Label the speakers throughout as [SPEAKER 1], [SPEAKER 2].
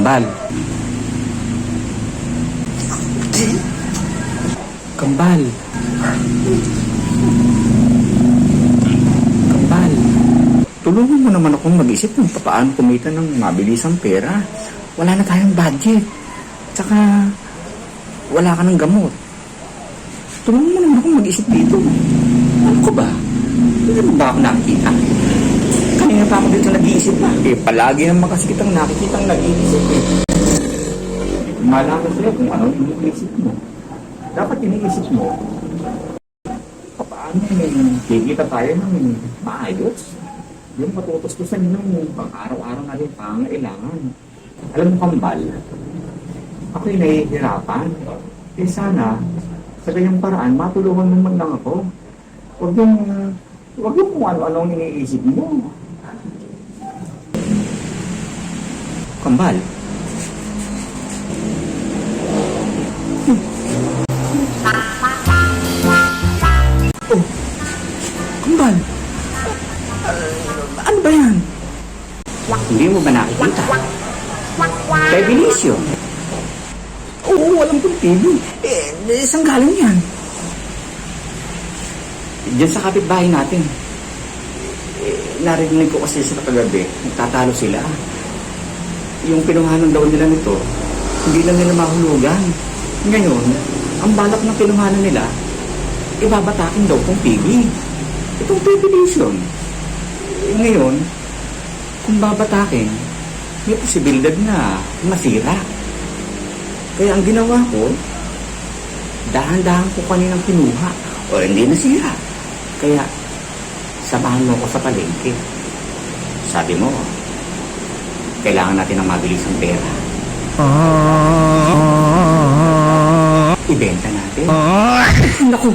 [SPEAKER 1] Kambal. Kambal. Kambal. Tulungan mo naman akong mag-isip kung paano kumita ng mabilisang pera. Wala na tayong budget. Tsaka, wala ka ng gamot. Tulungan mo naman akong mag-isip dito. Ano ko ba? Hindi mo ba ako nakikita? Kanina pa ako dito nag-iisip pa. Palagi naman kasi kitang nakikitang nag-iisip eh. Malaman sa'yo kung ano yung iniisip mo. Dapat iniisip mo, paano kikita tayo ng maayos? Yung patutustusan yung pang-araw-araw natin pangailangan. Alam mo, Kambal, ako'y nahihirapan. Sana, sa ganyang paraan, matulungan mo man lang ako. Huwag yung kung ano-anong iniisip mo. Kambal. Oh, Kambal. Ano ba yan? Hindi mo ba nakikita? Kay Benicio. Oo, alam kong TV. Saan galing yan? Diyan sa kapitbahay natin. Narinig ko kasi sa kagabi, nagtatalo sila. Yung pinuhanan daw nila nito, hindi lang nila mahulugan. Ngayon, ang balak ng pinuhanan nila, ibabatakin daw kong TV. Itong TV edition. Ngayon, kung babatakin, may posibilidad na masira. Kaya ang ginawa ko, dahan-dahan ko kaninang kinuha. O hindi nasira. Kaya, samahan mo ko sa palengke. Sabi mo, kailangan natin ng mabilisang pera. Ibenta natin. Naku,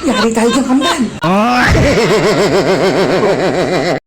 [SPEAKER 1] yari tayo dyan, Kambal.